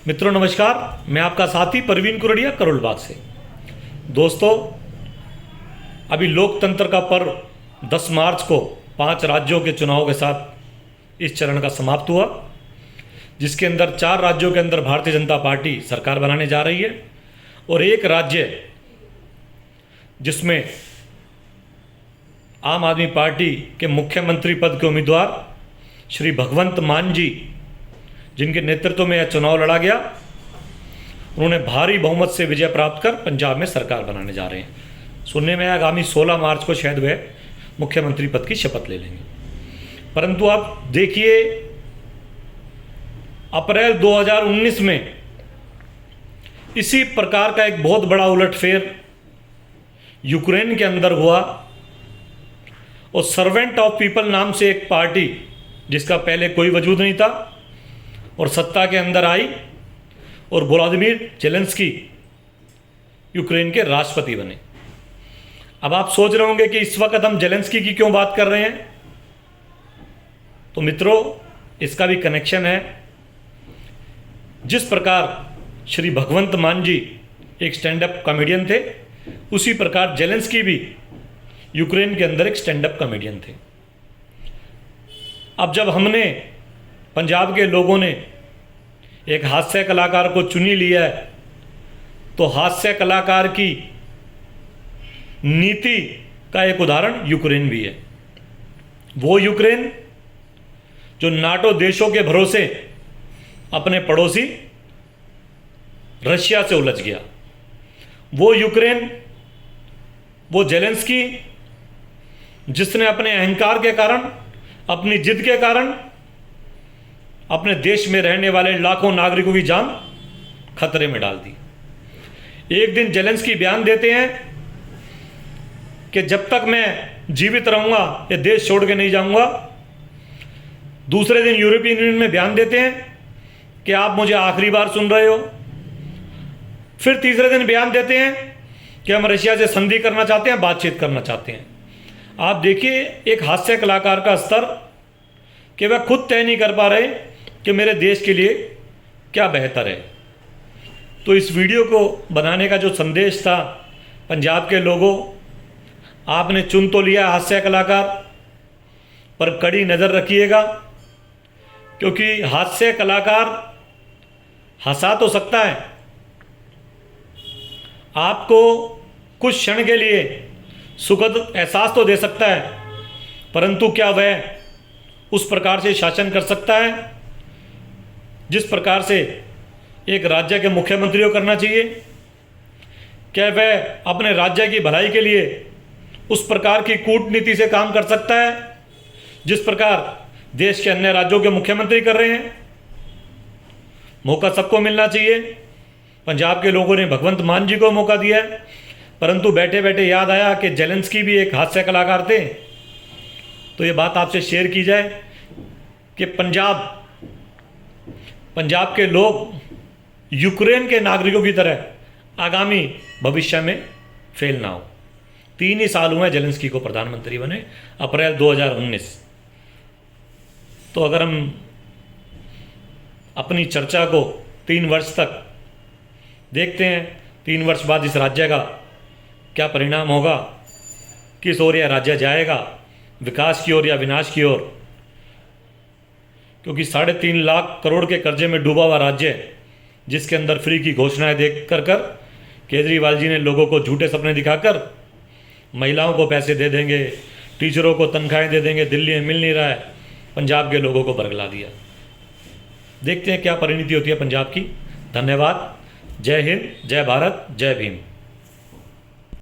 मित्रों नमस्कार, मैं आपका साथी परवीन कुरड़िया करोल बाग से। दोस्तों, अभी लोकतंत्र का पर्व 10 मार्च को 5 राज्यों के चुनाव के साथ इस चरण का समाप्त हुआ, जिसके अंदर 4 राज्यों के अंदर भारतीय जनता पार्टी सरकार बनाने जा रही है और एक राज्य जिसमें आम आदमी पार्टी के मुख्यमंत्री पद के उम्मीदवार श्री भगवंत मान जी, जिनके नेतृत्व में यह चुनाव लड़ा गया, उन्होंने भारी बहुमत से विजय प्राप्त कर पंजाब में सरकार बनाने जा रहे हैं। सुनने में आगामी 16 मार्च को शायद वह मुख्यमंत्री पद की शपथ ले लेंगे। परंतु आप देखिए, अप्रैल 2019 में इसी प्रकार का एक बहुत बड़ा उलटफेर यूक्रेन के अंदर हुआ और सर्वेंट ऑफ पीपल नाम से एक पार्टी, जिसका पहले कोई वजूद नहीं था, और सत्ता के अंदर आई और व्लादिमीर जेलेंस्की यूक्रेन के राष्ट्रपति बने। अब आप सोच रहे होंगे कि इस वक्त हम जेलेंस्की की क्यों बात कर रहे हैं। तो मित्रों, इसका भी कनेक्शन है। जिस प्रकार श्री भगवंत मान जी एक स्टैंड अप कॉमेडियन थे, उसी प्रकार जेलेंस्की भी यूक्रेन के अंदर एक स्टैंड अप कॉमेडियन थे। अब जब हमने पंजाब के लोगों ने एक हास्य कलाकार को चुनी लिया है, तो हास्य कलाकार की नीति का एक उदाहरण यूक्रेन भी है। वो यूक्रेन जो नाटो देशों के भरोसे अपने पड़ोसी रशिया से उलझ गया। वो यूक्रेन, वो जेलेंस्की जिसने अपने अहंकार के कारण, अपनी जिद के कारण अपने देश में रहने वाले लाखों नागरिकों की जान खतरे में डाल दी। एक दिन जेलेंस्की बयान देते हैं कि जब तक मैं जीवित रहूंगा ये देश छोड़ के नहीं जाऊंगा। दूसरे दिन यूरोपियन यूनियन में बयान देते हैं कि आप मुझे आखिरी बार सुन रहे हो। फिर तीसरे दिन बयान देते हैं कि हम रशिया से संधि करना चाहते हैं, बातचीत करना चाहते हैं। आप देखिए एक हास्य कलाकार का स्तर कि वह खुद तय नहीं कर पा रहे कि मेरे देश के लिए क्या बेहतर है। तो इस वीडियो को बनाने का जो संदेश था, पंजाब के लोगों, आपने चुन तो लिया हास्य कलाकार, पर कड़ी नज़र रखिएगा, क्योंकि हास्य कलाकार हंसा तो सकता है, आपको कुछ क्षण के लिए सुखद एहसास तो दे सकता है, परंतु क्या वह उस प्रकार से शासन कर सकता है जिस प्रकार से एक राज्य के मुख्यमंत्री को करना चाहिए? क्या वह अपने राज्य की भलाई के लिए उस प्रकार की कूटनीति से काम कर सकता है जिस प्रकार देश के अन्य राज्यों के मुख्यमंत्री कर रहे हैं? मौका सबको मिलना चाहिए। पंजाब के लोगों ने भगवंत मान जी को मौका दिया है, परंतु बैठे बैठे याद आया कि जेलेंस्की भी एक हास्य कलाकार थे। तो ये बात आपसे शेयर की जाए कि पंजाब के लोग यूक्रेन के नागरिकों की तरह आगामी भविष्य में फेल ना हो। 3 ही साल हुए जेलेंस्की को प्रधानमंत्री बने, अप्रैल 2019। तो अगर हम अपनी चर्चा को 3 वर्ष तक देखते हैं, 3 वर्ष बाद इस राज्य का क्या परिणाम होगा, किस ओर यह राज्य जाएगा, विकास की ओर या विनाश की ओर। क्योंकि 3.5 लाख करोड़ के कर्जे में डूबा हुआ राज्य, जिसके अंदर फ्री की घोषणाएं देख कर केजरीवाल जी ने लोगों को झूठे सपने दिखाकर महिलाओं को पैसे दे देंगे, टीचरों को तनख्वाहें दे देंगे, दिल्ली में मिल नहीं रहा है, पंजाब के लोगों को बरगला दिया। देखते हैं क्या परिणति होती है पंजाब की। धन्यवाद। जय हिंद, जय भारत, जय भीम।